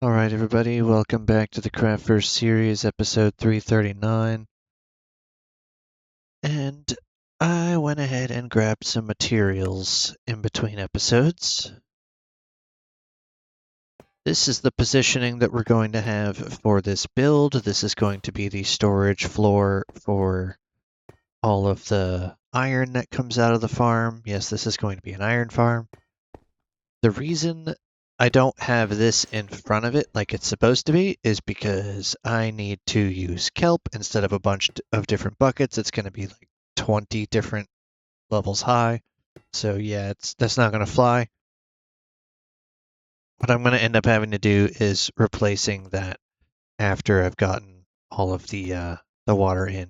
Alright everybody, welcome back to the Craftverse series, episode 339. And I went ahead and grabbed some materials in between episodes. This is the positioning that we're going to have for this build. This is going to be the storage floor for all of the iron that comes out of the farm. Yes, this is going to be an iron farm. The reason I don't have this in front of it like it's supposed to be is because I need to use kelp instead of a bunch of different buckets. It's going to be like 20 different levels high. So yeah, that's not going to fly. What I'm going to end up having to do is replacing that after I've gotten all of the water in.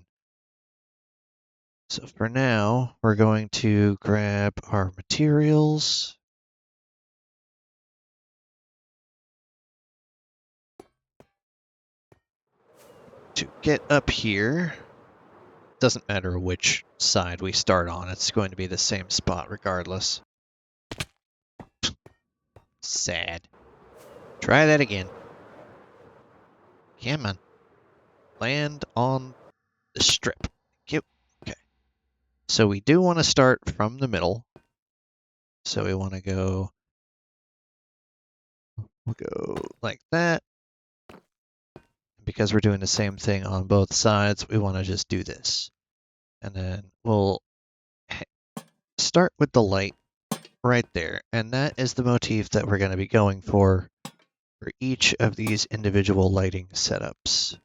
So for now, we're going to grab our materials. To get up here, doesn't matter which side we start on, it's going to be the same spot regardless. Sad. Try that again. Come on. Land on the strip. Thank you. Okay. So we do want to start from the middle. So we want to go, we'll go like that. Because we're doing the same thing on both sides, we want to just do this. And then we'll start with the light right there. And that is the motif that we're going to be going for each of these individual lighting setups.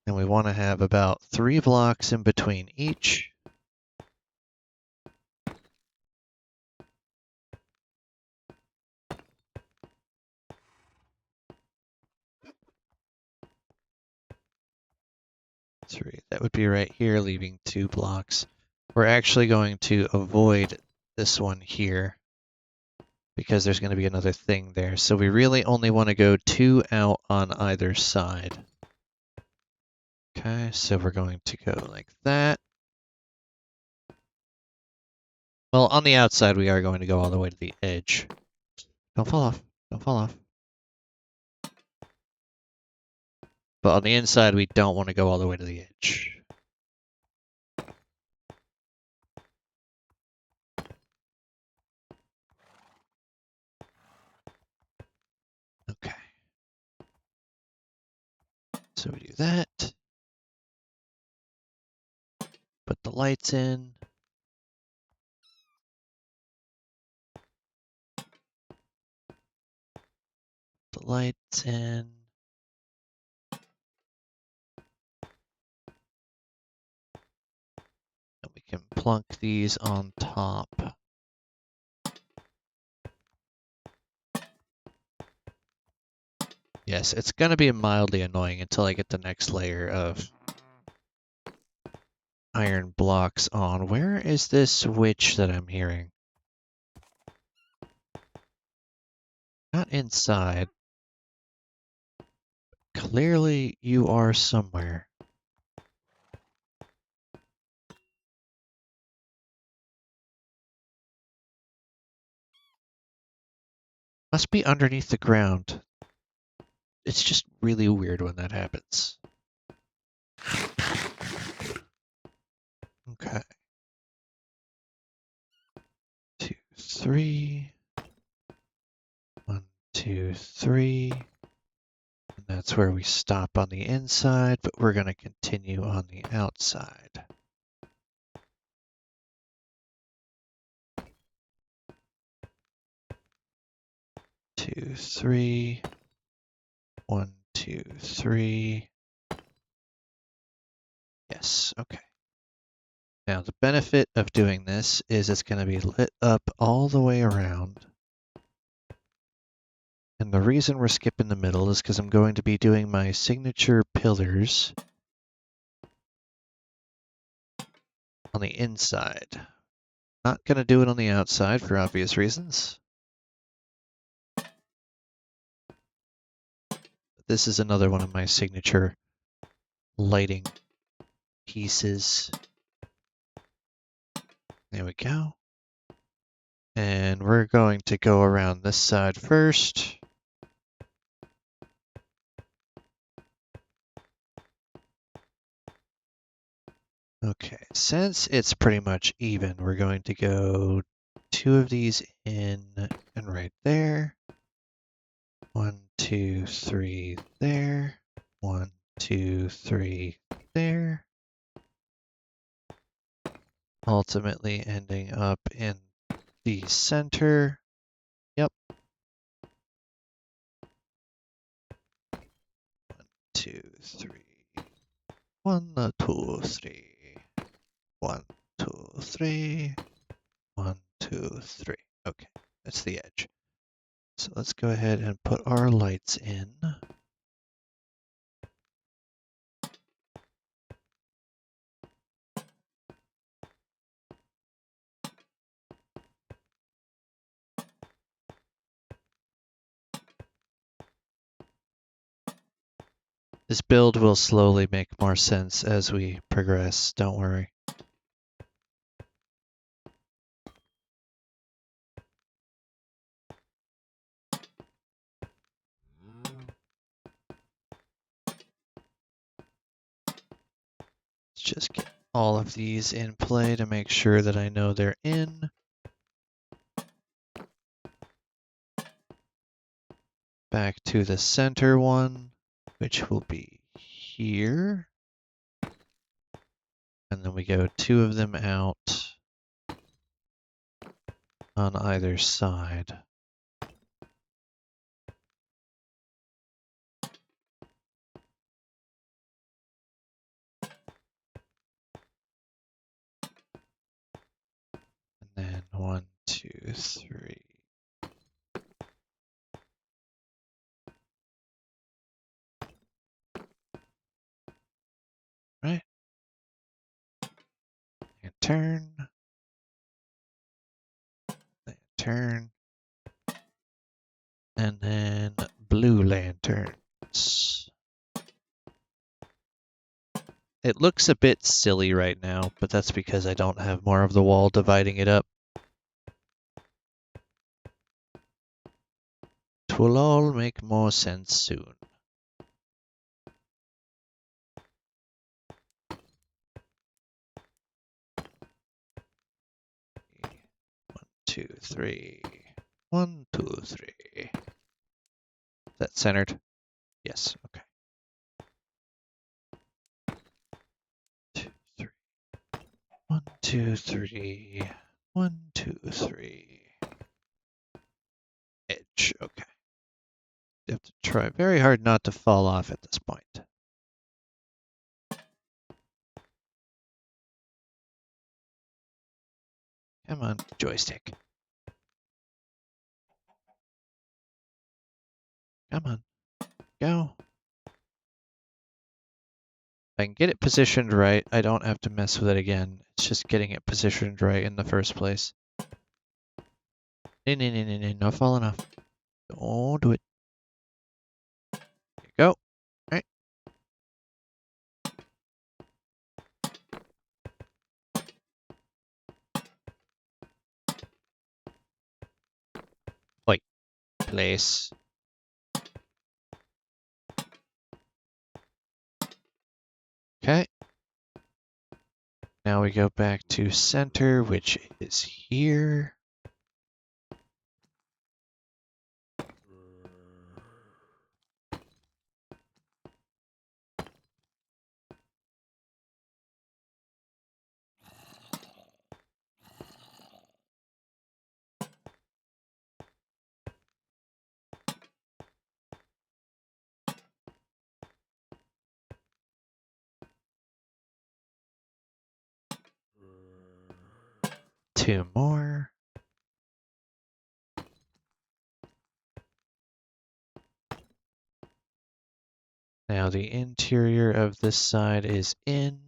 And we want to have about 3 blocks in between each. Three. That would be right here, leaving 2 blocks. We're actually going to avoid this one here because there's going to be another thing there. So we really only want to go 2 out on either side. Okay, so we're going to go like that. Well, on the outside, we are going to go all the way to the edge. Don't fall off. Don't fall off. But on the inside, we don't want to go all the way to the edge. Okay. So we do that. Put the lights in. The lights in. And we can plunk these on top. Yes, it's going to be mildly annoying until I get the next layer of iron blocks on. Where is this witch that I'm hearing? Not inside. Clearly you are somewhere. Must be underneath the ground. It's just really weird when that happens. Okay. 2, 3. 1, 2, 3. And that's where we stop on the inside, but we're going to continue on the outside. Two, 3. 1, 2, 3. Yes, okay. Now the benefit of doing this is it's going to be lit up all the way around. And the reason we're skipping the middle is because I'm going to be doing my signature pillars on the inside. Not going to do it on the outside for obvious reasons. This is another one of my signature lighting pieces. There we go. And we're going to go around this side first. Okay, since it's pretty much even, we're going to go 2 of these in and right there. 1, 2, 3 there. 1, 2, 3 there. Ultimately ending up in the center. Yep. 2, 3. 1, 2, 3. 1, 2, 3. 1, 2, 3. Okay, that's the edge. So let's go ahead and put our lights in. This build will slowly make more sense as we progress, don't worry. Let's just get all of these in play to make sure that I know they're in. Back to the center one, which will be here. And then we go 2 of them out on either side. And then 1, 2, 3. Right? Lantern. Lantern. And then blue lanterns. It looks a bit silly right now, but that's because I don't have more of the wall dividing it up. It will all make more sense soon. One, two, three. 1, 2, 3. Is that centered? Yes, okay. 2, 3. 1, 2, 3. 1, 2, 3. Edge, okay. You have to try very hard not to fall off at this point. Come on, joystick. Come on, go. If I can get it positioned right, I don't have to mess with it again. It's just getting it positioned right in the first place. No falling off. Don't do it. There you go. All right. Wait. Place. Okay. Now we go back to center, which is here. Two more. Now the interior of this side is in.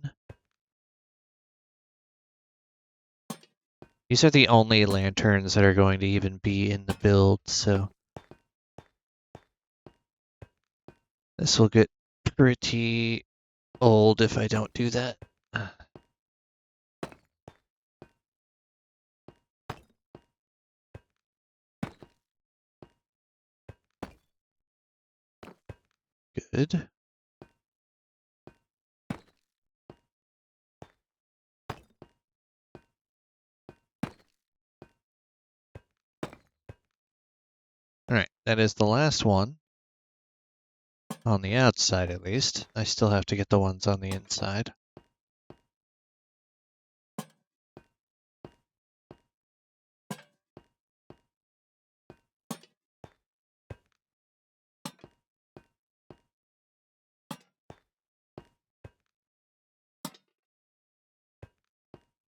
These are the only lanterns that are going to even be in the build, so this will get pretty old if I don't do that. Good. That is the last one. On the outside, at least. I still have to get the ones on the inside.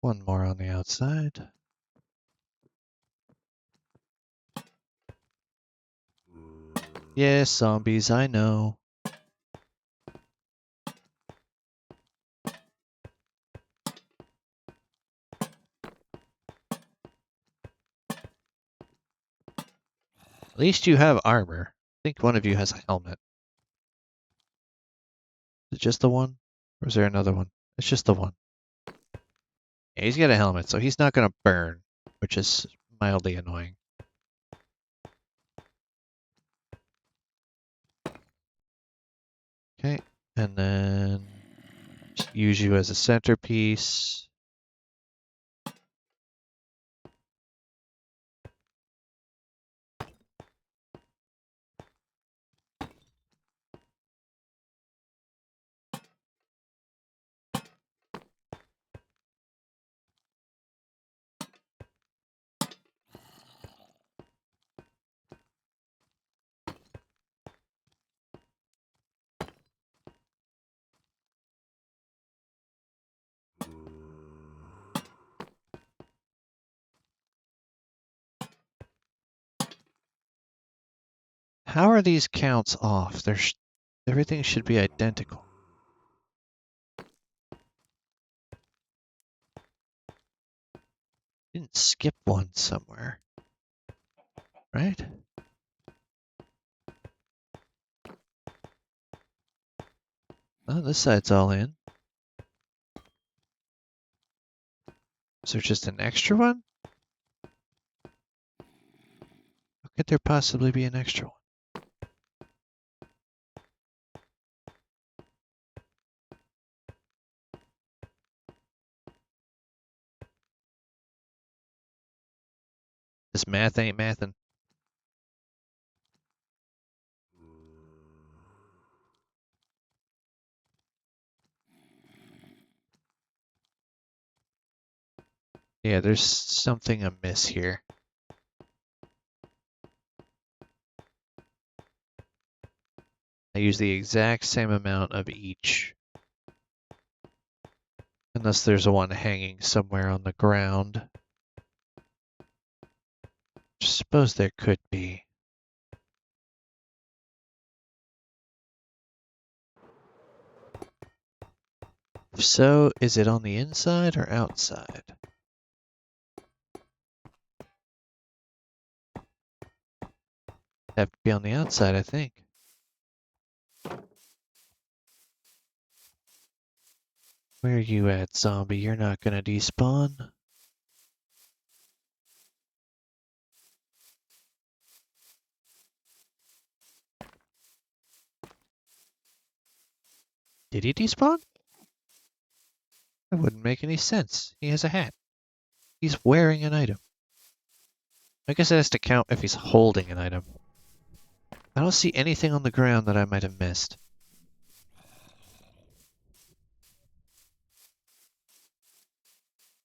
One more on the outside. Yes, zombies, I know. At least you have armor. I think one of you has a helmet. Is it just the one? Or is there another one? It's just the one. Yeah, he's got a helmet, so he's not going to burn, which is mildly annoying. Okay, and then just use you as a centerpiece. How are these counts off? Everything should be identical. Didn't skip one somewhere, right? Oh, this side's all in. Is there just an extra one? How could there possibly be an extra one? This math ain't mathin'. Yeah, there's something amiss here. I use the exact same amount of each. Unless there's a one hanging somewhere on the ground. I suppose there could be. If so, is it on the inside or outside? Have to be on the outside, I think. Where are you at, zombie? You're not gonna despawn. Did he despawn? That wouldn't make any sense. He has a hat. He's wearing an item. I guess it has to count if he's holding an item. I don't see anything on the ground that I might have missed.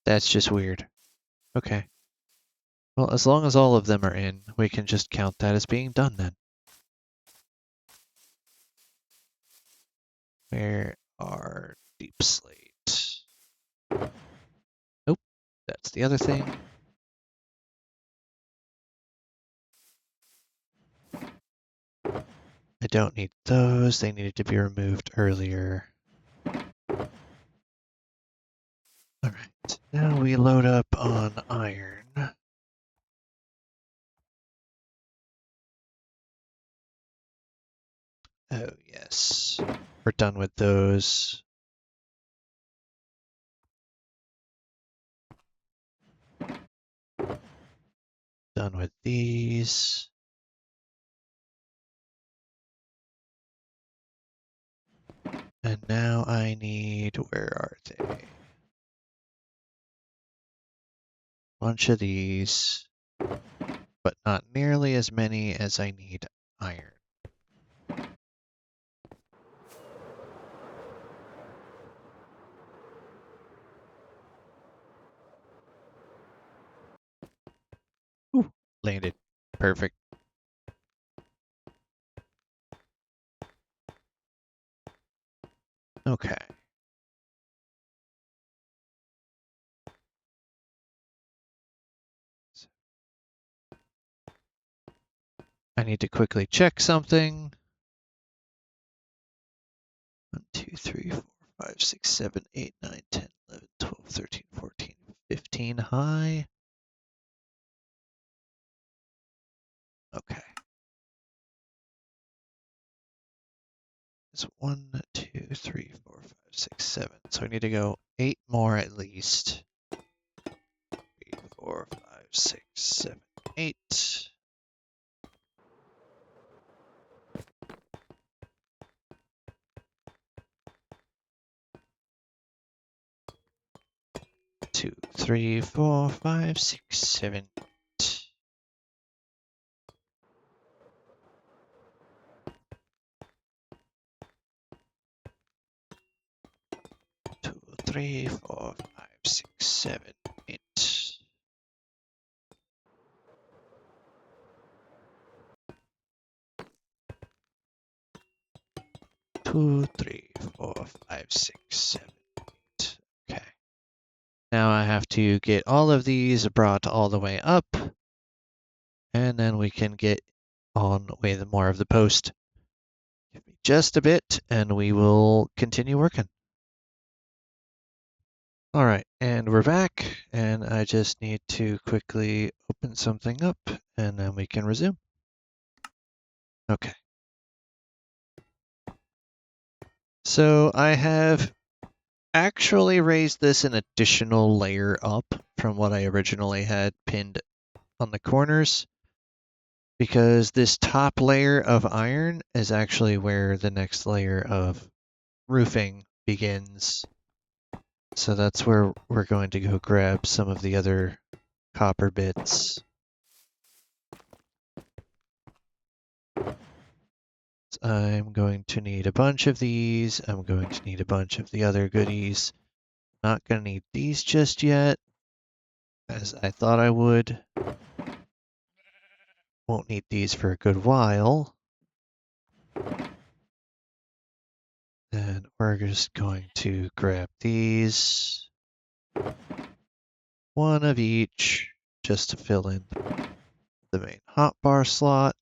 That's just weird. Okay. Well, as long as all of them are in, we can just count that as being done then. Where are deep slate? Nope, that's the other thing. I don't need those. They needed to be removed earlier. Alright, now we load up on iron. Oh, yes. We're done with those. Done with these. And now I need, where are they? Bunch of these. but not nearly as many as I need iron. Ooh, landed. Perfect. Okay. I need to quickly check something. 1, 2, 3, 4, 5, 6, 7, 8, 9, 10, 11, 12, 13, 14, 15 high. Okay. It's 1, 2, 3, 4, 5, 6, 7. So I need to go 8 more at least. 3, 4, 5, 6, 7, 8. Two, three, four, five, six, 7, 8. 2, 3, 4, 5, 6, 7, 8. 2, 3, 4, 5, 6, 7, 8. Okay. Now I have to get all of these brought all the way up, and then we can get on with more of the post. Give me just a bit, and we will continue working. All right, and we're back, and I just need to quickly open something up, and then we can resume. Okay. So I have actually raised this an additional layer up from what I originally had pinned on the corners, because this top layer of iron is actually where the next layer of roofing begins. So that's where we're going to go grab some of the other copper bits. I'm going to need a bunch of these. I'm going to need a bunch of the other goodies. Not going to need these just yet, as I thought I would. Won't need these for a good while. And we're just going to grab these. One of each, just to fill in the main hotbar slot.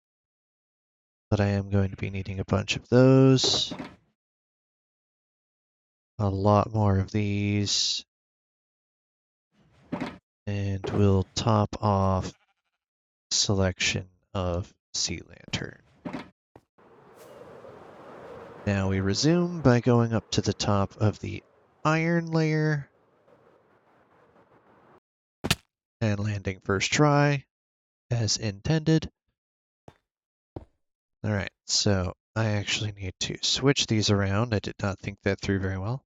But I am going to be needing a bunch of those. A lot more of these. And we'll top off selection of sea lantern. Now we resume by going up to the top of the iron layer and landing first try as intended. All right, so I actually need to switch these around. I did not think that through very well.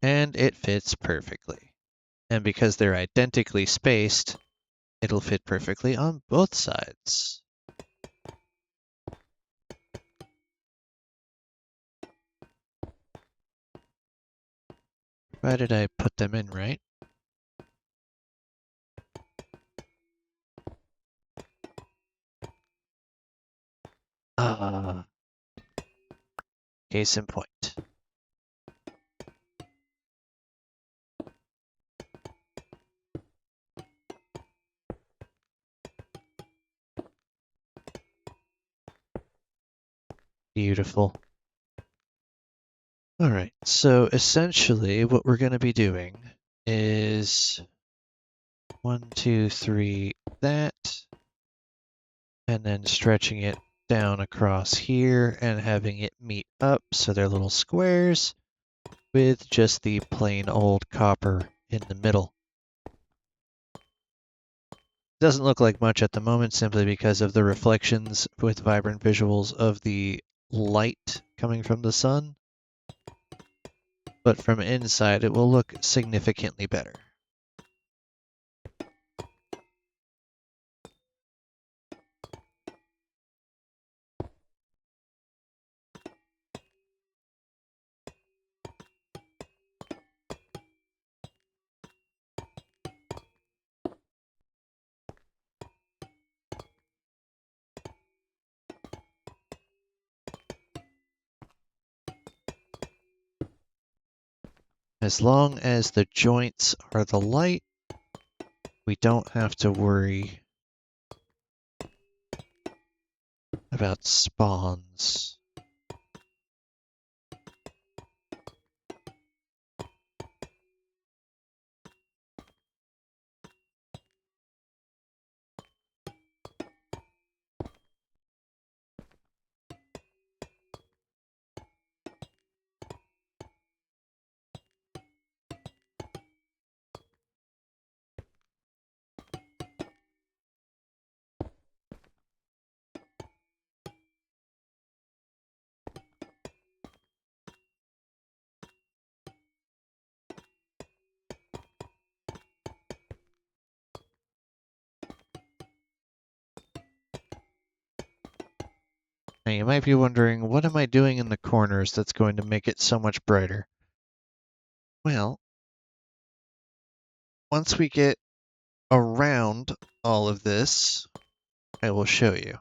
And it fits perfectly. And because they're identically spaced, it'll fit perfectly on both sides. Provided I put them in right. Ah, case in point. Beautiful. All right, so essentially what we're going to be doing is 1, 2, 3, that, and then stretching it down across here and having it meet up so they're little squares with just the plain old copper in the middle. Doesn't look like much at the moment simply because of the reflections with vibrant visuals of the light coming from the sun, but from inside it will look significantly better. As long as the joints are the light, we don't have to worry about spawns. Now you might be wondering, what am I doing in the corners that's going to make it so much brighter? Well, once we get around all of this, I will show you.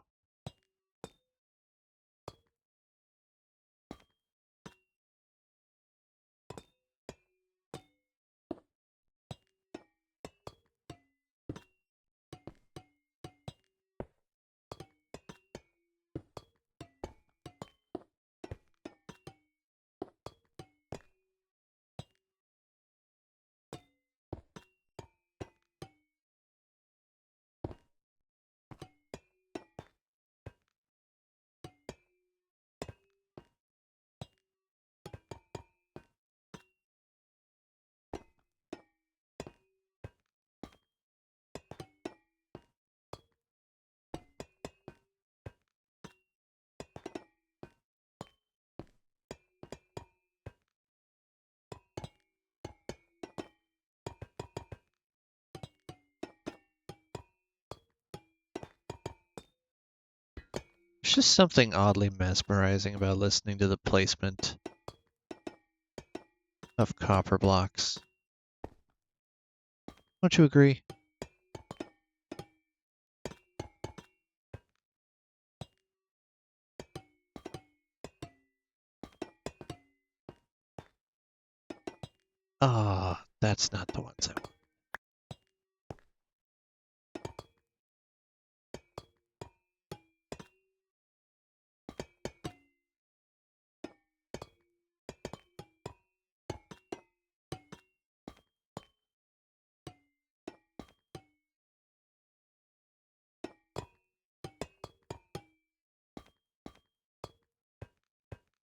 There's just something oddly mesmerizing about listening to the placement of copper blocks. Don't you agree? Ah, that's not the ones I want.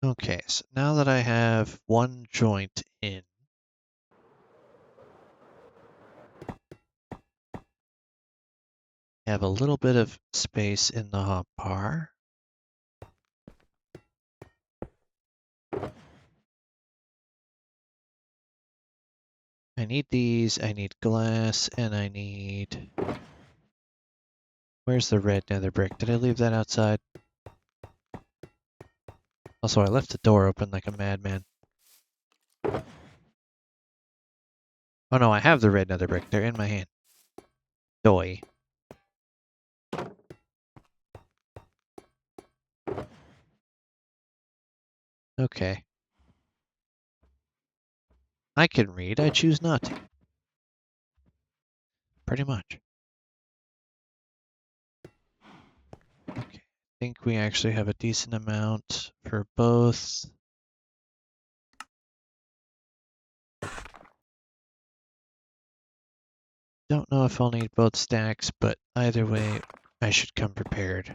Okay, so now that I have one joint in, I have a little bit of space in the hotbar. I need these, I need glass, and I need... Where's the red nether brick? Did I leave that outside? Also, I left the door open like a madman. Oh no, I have the red nether brick. They're in my hand. Doy. Okay. I can read, I choose not to. Pretty much. Okay. I think we actually have a decent amount for both. Don't know if I'll need both stacks, but either way, I should come prepared.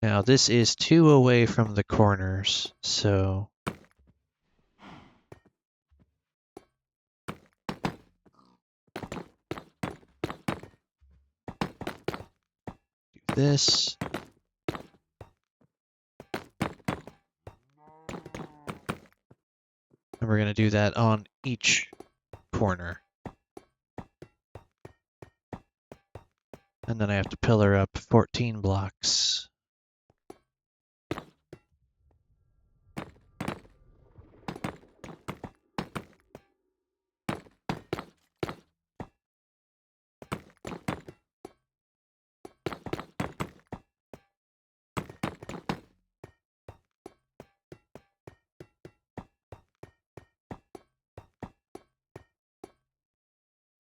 Now, this is 2 away from the corners, so... this. And we're going to do that on each corner. And then I have to pillar up 14 blocks.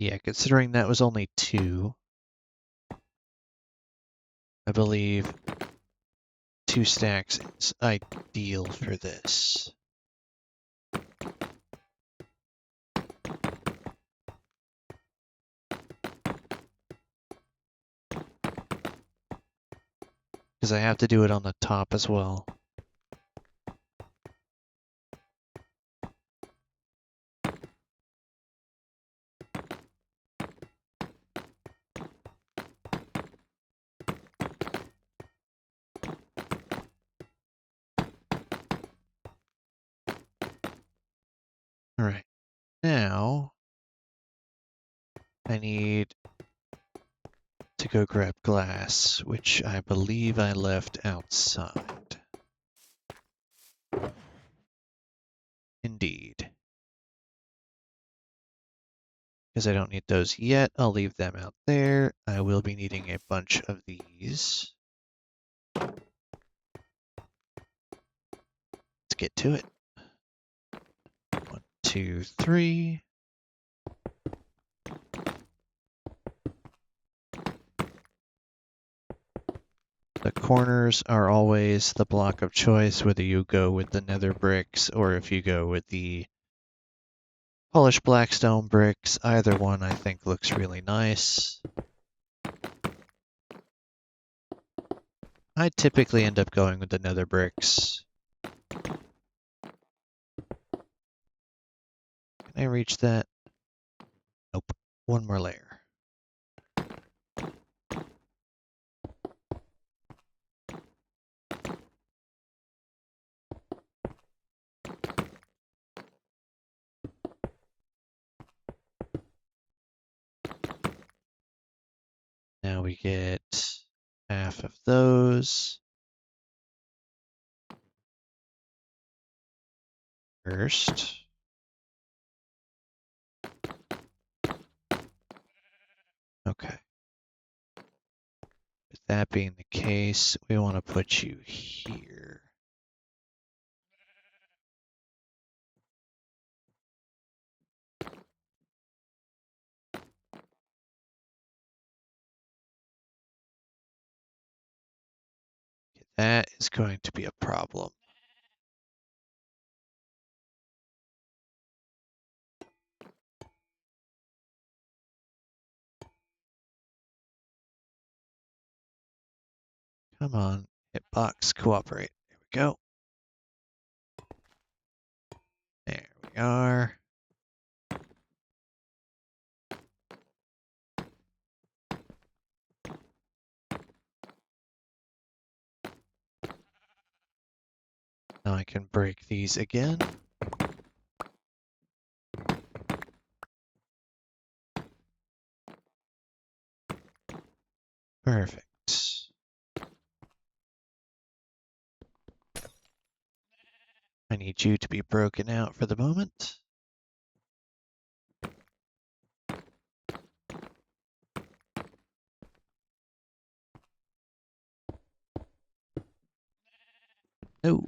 Yeah, considering that was only 2, I believe 2 stacks is ideal for this. Because I have to do it on the top as well. All right, now I need to go grab glass, which I believe I left outside. Indeed. Because I don't need those yet, I'll leave them out there. I will be needing a bunch of these. Let's get to it. 1, 2, 3. The corners are always the block of choice, whether you go with the nether bricks or if you go with the polished blackstone bricks. Either one I think looks really nice. I typically end up going with the nether bricks. Can I reach that? Nope. One more layer. Now we get half of those. First. Okay. With that being the case, we want to put you here. That is going to be a problem. Come on, hitbox, cooperate. There we go. There we are. Now I can break these again. Perfect. I need you to be broken out for the moment. No.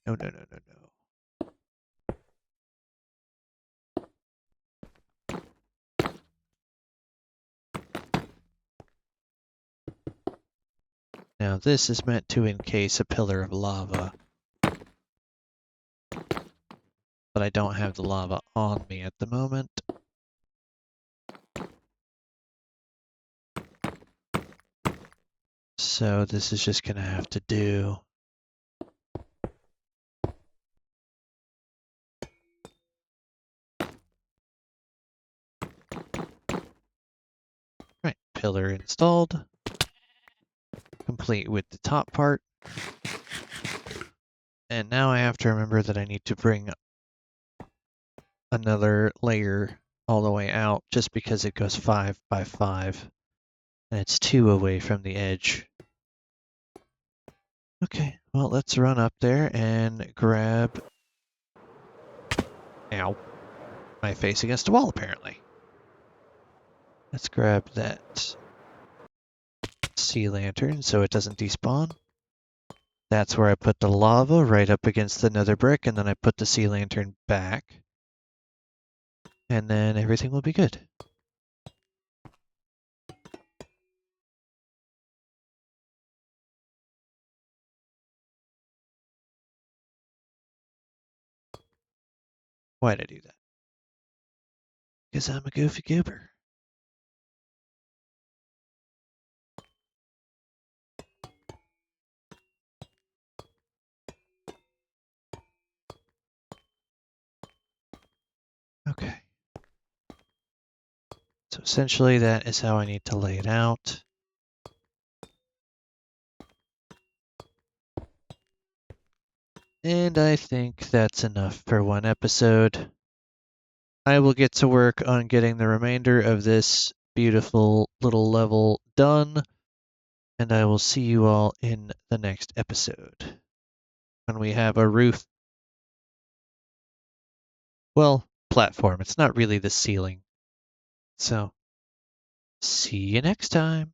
No, no, no, no, no. Now this is meant to encase a pillar of lava. But I don't have the lava on me at the moment. So this is just gonna have to do. Right, pillar installed. complete with the top part. And now I have to remember that I need to bring another layer all the way out just because it goes 5 by 5 and it's 2 away from the edge. Okay, well, let's run up there and grab... Ow. My face against a wall, apparently. Let's grab that sea lantern so it doesn't despawn. That's where I put the lava, right up against the nether brick, and then I put the sea lantern back. And then everything will be good. Why'd I do that? Because I'm a goofy goober. Okay. So essentially that is how I need to lay it out. And I think that's enough for one episode. I will get to work on getting the remainder of this beautiful little level done, and I will see you all in the next episode when we have a roof. Well, platform. It's not really the ceiling. So, see you next time.